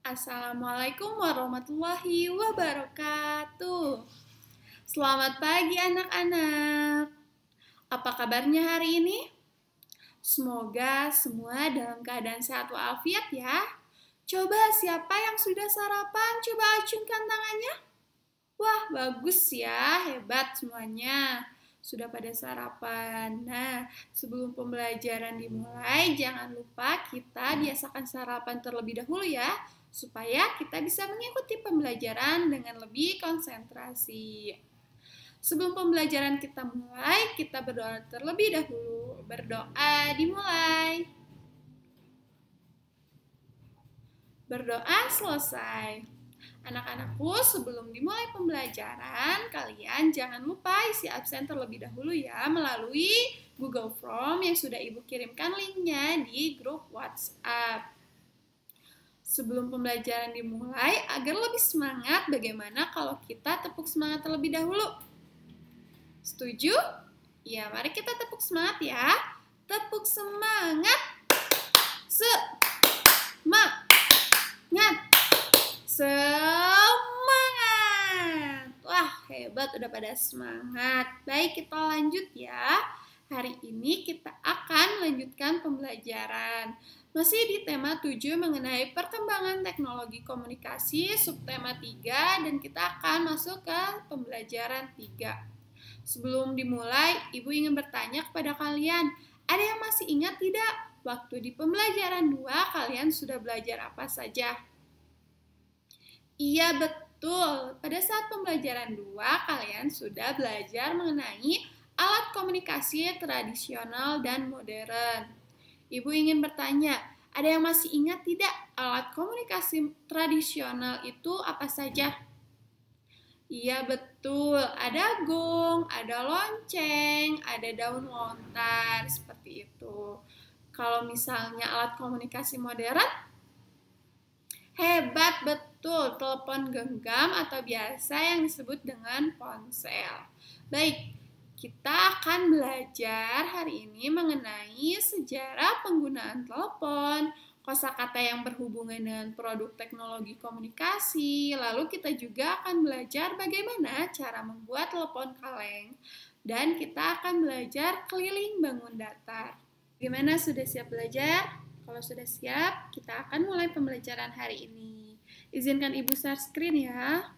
Assalamualaikum warahmatullahi wabarakatuh. Selamat pagi anak-anak. Apa kabarnya hari ini? Semoga semua dalam keadaan sehat walafiat ya. Coba siapa yang sudah sarapan? Coba acungkan tangannya. Wah, bagus ya, hebat semuanya. Sudah pada sarapan. Nah, sebelum pembelajaran dimulai, jangan lupa kita biasakan sarapan terlebih dahulu ya, supaya kita bisa mengikuti pembelajaran dengan lebih konsentrasi. Sebelum pembelajaran kita mulai, kita berdoa terlebih dahulu. Berdoa dimulai. Berdoa selesai. Anak-anakku, sebelum dimulai pembelajaran, kalian jangan lupa isi absen terlebih dahulu ya melalui Google Form yang sudah Ibu kirimkan linknya di grup WhatsApp. Sebelum pembelajaran dimulai, agar lebih semangat, bagaimana kalau kita tepuk semangat terlebih dahulu? Setuju? Ya, mari kita tepuk semangat ya. Tepuk semangat. Semangat. Semangat. Wah, hebat, udah pada semangat. Baik, kita lanjut ya. Hari ini kita akan melanjutkan pembelajaran. Masih di tema 7 mengenai perkembangan teknologi komunikasi, subtema 3, dan kita akan masuk ke pembelajaran 3. Sebelum dimulai, Ibu ingin bertanya kepada kalian, ada yang masih ingat tidak? Waktu di pembelajaran 2, kalian sudah belajar apa saja? Iya, betul. Pada saat pembelajaran 2, kalian sudah belajar mengenai alat komunikasi tradisional dan modern. Ibu ingin bertanya, ada yang masih ingat tidak alat komunikasi tradisional itu apa saja? Iya, betul. Ada gong, ada lonceng, ada daun lontar, seperti itu. Kalau misalnya alat komunikasi modern, hebat, betul, telepon genggam atau biasa yang disebut dengan ponsel. Baik, kita akan belajar hari ini mengenai sejarah penggunaan telepon, kosakata yang berhubungan dengan produk teknologi komunikasi, lalu kita juga akan belajar bagaimana cara membuat telepon kaleng, dan kita akan belajar keliling bangun datar. Gimana, sudah siap belajar? Kalau sudah siap, kita akan mulai pembelajaran hari ini. Izinkan Ibu share screen ya.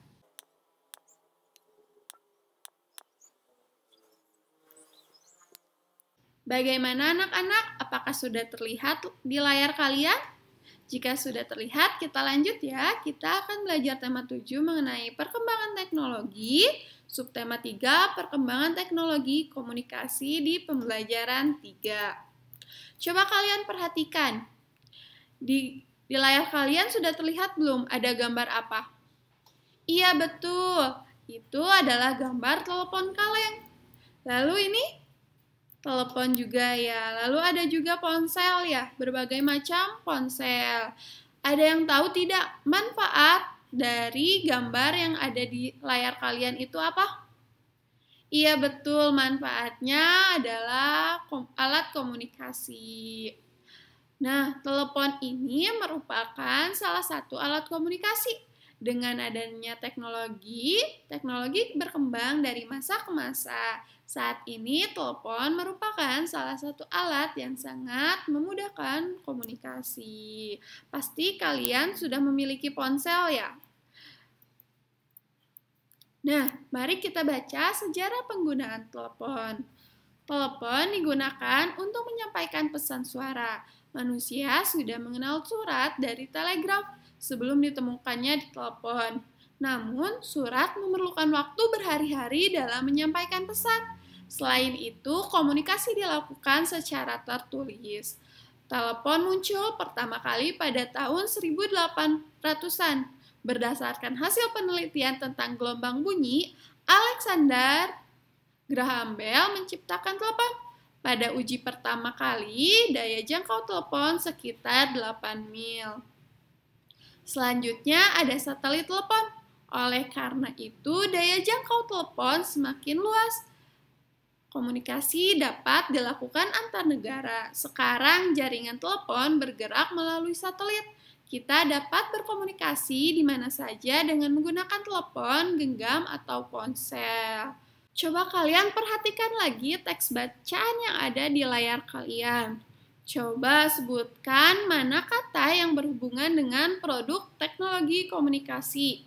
Bagaimana anak-anak? Apakah sudah terlihat di layar kalian? Jika sudah terlihat, kita lanjut ya. Kita akan belajar tema 7 mengenai perkembangan teknologi, subtema 3, perkembangan teknologi komunikasi di pembelajaran 3. Coba kalian perhatikan, di layar kalian sudah terlihat belum ada gambar apa? Iya, betul. Itu adalah gambar telepon kaleng. Lalu ini telepon juga ya. Lalu ada juga ponsel ya, berbagai macam ponsel. Ada yang tahu tidak manfaat dari gambar yang ada di layar kalian itu apa? Iya, betul, manfaatnya adalah alat komunikasi. Nah, telepon ini merupakan salah satu alat komunikasi. Dengan adanya teknologi berkembang dari masa ke masa. Saat ini, telepon merupakan salah satu alat yang sangat memudahkan komunikasi. Pasti kalian sudah memiliki ponsel ya? Nah, mari kita baca sejarah penggunaan telepon. Telepon digunakan untuk menyampaikan pesan suara. Manusia sudah mengenal surat dari telegraf sebelum ditemukannya di telepon. Namun, surat memerlukan waktu berhari-hari dalam menyampaikan pesan. Selain itu, komunikasi dilakukan secara tertulis. Telepon muncul pertama kali pada tahun 1800-an. Berdasarkan hasil penelitian tentang gelombang bunyi, Alexander Graham Bell menciptakan telepon. Pada uji pertama kali, daya jangkau telepon sekitar 8 mil. Selanjutnya ada satelit telepon. Oleh karena itu, daya jangkau telepon semakin luas. Komunikasi dapat dilakukan antar negara. Sekarang jaringan telepon bergerak melalui satelit. Kita dapat berkomunikasi di mana saja dengan menggunakan telepon, genggam, atau ponsel. Coba kalian perhatikan lagi teks bacaan yang ada di layar kalian. Coba sebutkan mana kata yang berhubungan dengan produk teknologi komunikasi.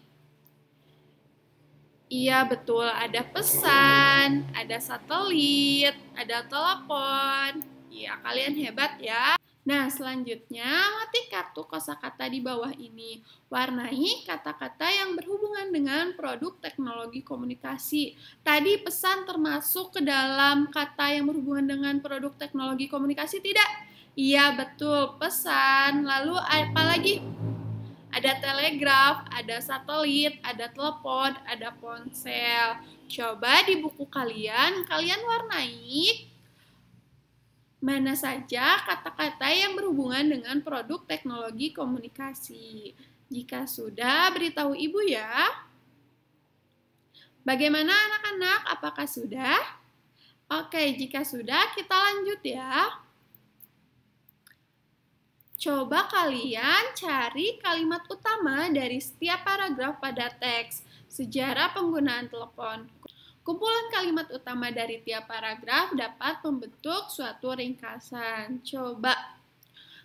Iya, betul. Ada pesan, ada satelit, ada telepon. Iya, kalian hebat ya. Nah, selanjutnya ngetik kartu kosakata di bawah ini. Warnai kata-kata yang berhubungan dengan produk teknologi komunikasi. Tadi pesan termasuk ke dalam kata yang berhubungan dengan produk teknologi komunikasi tidak? Iya, betul. Pesan. Lalu apa lagi? Ada telegraf, ada satelit, ada telepon, ada ponsel. Coba di buku kalian warnai mana saja kata-kata yang berhubungan dengan produk teknologi komunikasi. Jika sudah, beritahu ibu ya. Bagaimana anak-anak? Apakah sudah? Oke, jika sudah, kita lanjut ya. Coba kalian cari kalimat utama dari setiap paragraf pada teks. Sejarah penggunaan telepon. Kumpulan kalimat utama dari tiap paragraf dapat membentuk suatu ringkasan. Coba.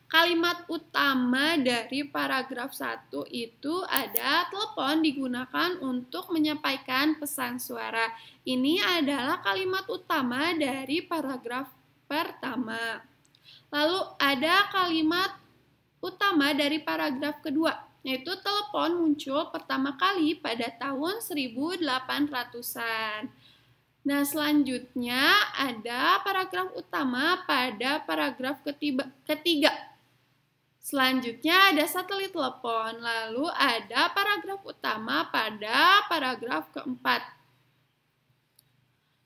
Kalimat utama dari paragraf 1 itu ada telepon digunakan untuk menyampaikan pesan suara. Ini adalah kalimat utama dari paragraf pertama. Lalu ada kalimat utama dari paragraf kedua, yaitu telepon muncul pertama kali pada tahun 1800-an. Nah, selanjutnya ada paragraf utama pada paragraf ketiga. Selanjutnya ada satelit telepon, lalu ada paragraf utama pada paragraf keempat.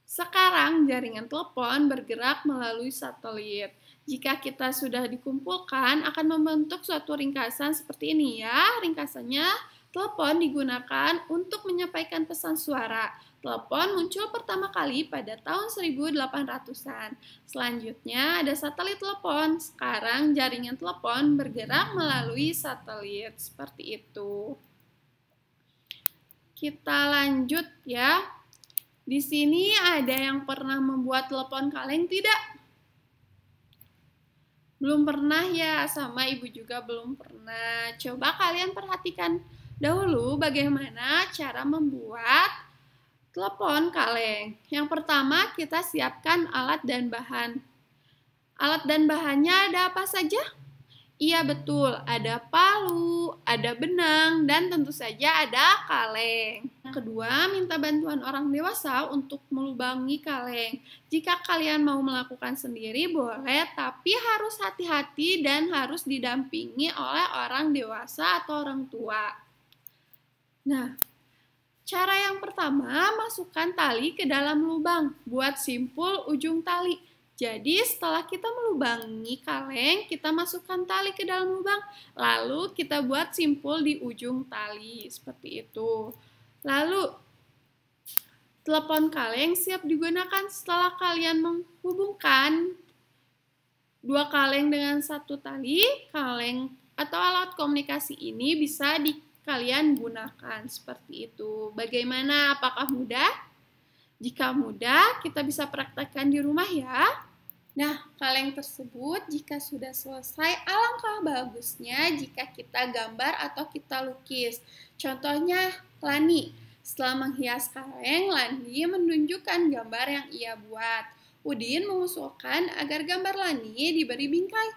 Sekarang jaringan telepon bergerak melalui satelit. Jika kita sudah dikumpulkan, akan membentuk suatu ringkasan seperti ini ya. Ringkasannya, telepon digunakan untuk menyampaikan pesan suara. Telepon muncul pertama kali pada tahun 1800-an. Selanjutnya ada satelit telepon. Sekarang jaringan telepon bergerak melalui satelit. Seperti itu. Kita lanjut ya. Di sini ada yang pernah membuat telepon kaleng tidak? Belum pernah ya, sama ibu juga belum pernah. Coba kalian perhatikan dahulu bagaimana cara membuat telepon kaleng. Yang pertama kita siapkan alat dan bahan. Alat dan bahannya ada apa saja? Iya betul, ada palu, ada benang, dan tentu saja ada kaleng. Yang kedua, minta bantuan orang dewasa untuk melubangi kaleng. Jika kalian mau melakukan sendiri boleh, tapi harus hati-hati dan harus didampingi oleh orang dewasa atau orang tua. Nah, cara yang pertama, masukkan tali ke dalam lubang. Buat simpul ujung tali. Jadi setelah kita melubangi kaleng, kita masukkan tali ke dalam lubang, lalu kita buat simpul di ujung tali, seperti itu. Lalu, telepon kaleng siap digunakan setelah kalian menghubungkan dua kaleng dengan satu tali. Kaleng atau alat komunikasi ini bisa kalian gunakan, seperti itu. Bagaimana? Apakah mudah? Jika mudah, kita bisa praktekkan di rumah ya. Nah, kaleng tersebut jika sudah selesai, alangkah bagusnya jika kita gambar atau kita lukis. Contohnya, Lani. Setelah menghias kaleng, Lani menunjukkan gambar yang ia buat. Udin mengusulkan agar gambar Lani diberi bingkai.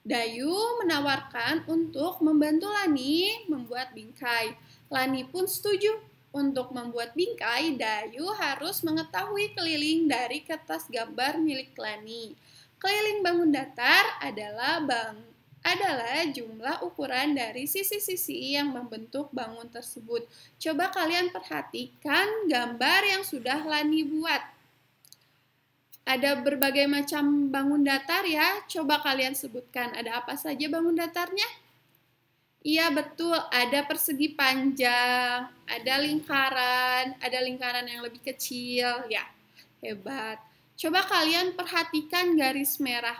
Dayu menawarkan untuk membantu Lani membuat bingkai. Lani pun setuju. Untuk membuat bingkai, Dayu harus mengetahui keliling dari kertas gambar milik Lani. Keliling bangun datar adalah jumlah ukuran dari sisi-sisi yang membentuk bangun tersebut. Coba kalian perhatikan gambar yang sudah Lani buat. Ada berbagai macam bangun datar ya. Coba kalian sebutkan ada apa saja bangun datarnya? Iya betul, ada persegi panjang, ada lingkaran yang lebih kecil, ya hebat. Coba kalian perhatikan garis merah.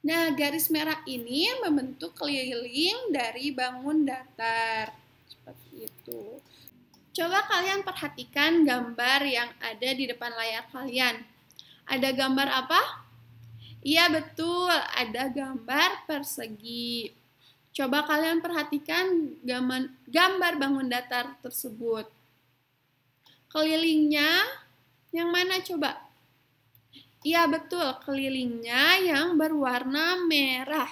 Nah, garis merah ini membentuk keliling dari bangun datar. Seperti itu. Coba kalian perhatikan gambar yang ada di depan layar kalian. Ada gambar apa? Iya, betul. Ada gambar persegi. Coba kalian perhatikan gambar bangun datar tersebut. Kelilingnya yang mana coba? Iya, betul. Kelilingnya yang berwarna merah.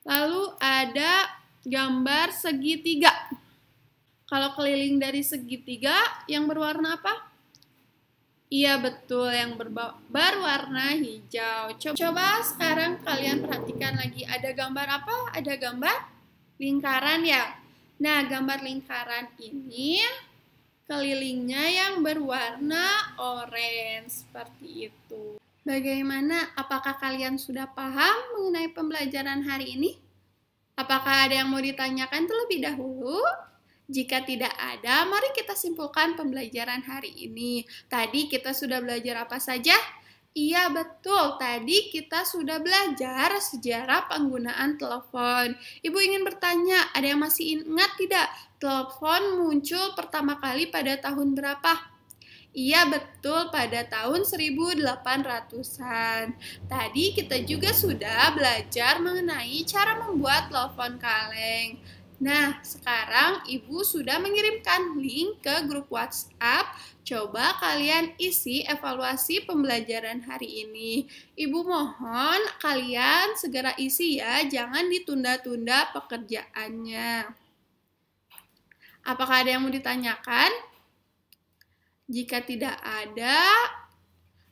Lalu ada gambar segitiga. Kalau keliling dari segitiga yang berwarna apa? Iya, betul. Yang berwarna hijau. Coba sekarang kalian perhatikan lagi. Ada gambar apa? Ada gambar lingkaran ya. Nah, gambar lingkaran ini kelilingnya yang berwarna oranye, seperti itu. Bagaimana? Apakah kalian sudah paham mengenai pembelajaran hari ini? Apakah ada yang mau ditanyakan terlebih dahulu? Jika tidak ada, mari kita simpulkan pembelajaran hari ini. Tadi kita sudah belajar apa saja? Iya, betul. Tadi kita sudah belajar sejarah penggunaan telepon. Ibu ingin bertanya, ada yang masih ingat tidak? Telepon muncul pertama kali pada tahun berapa? Iya, betul, pada tahun 1800-an. Tadi kita juga sudah belajar mengenai cara membuat telepon kaleng. Nah, sekarang Ibu sudah mengirimkan link ke grup WhatsApp. Coba kalian isi evaluasi pembelajaran hari ini. Ibu mohon kalian segera isi ya, jangan ditunda-tunda pekerjaannya. Apakah ada yang mau ditanyakan? Jika tidak ada,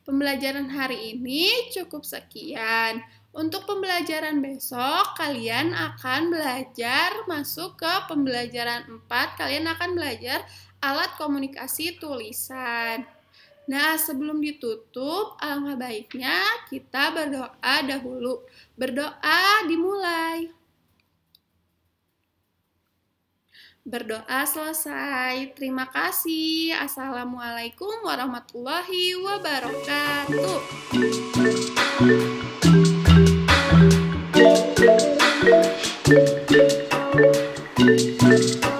pembelajaran hari ini cukup sekian. Untuk pembelajaran besok, kalian akan belajar masuk ke pembelajaran 4. Kalian akan belajar alat komunikasi tulisan. Nah, sebelum ditutup, alangkah baiknya kita berdoa dahulu. Berdoa dimulai. Berdoa selesai. Terima kasih. Assalamualaikum warahmatullahi wabarakatuh.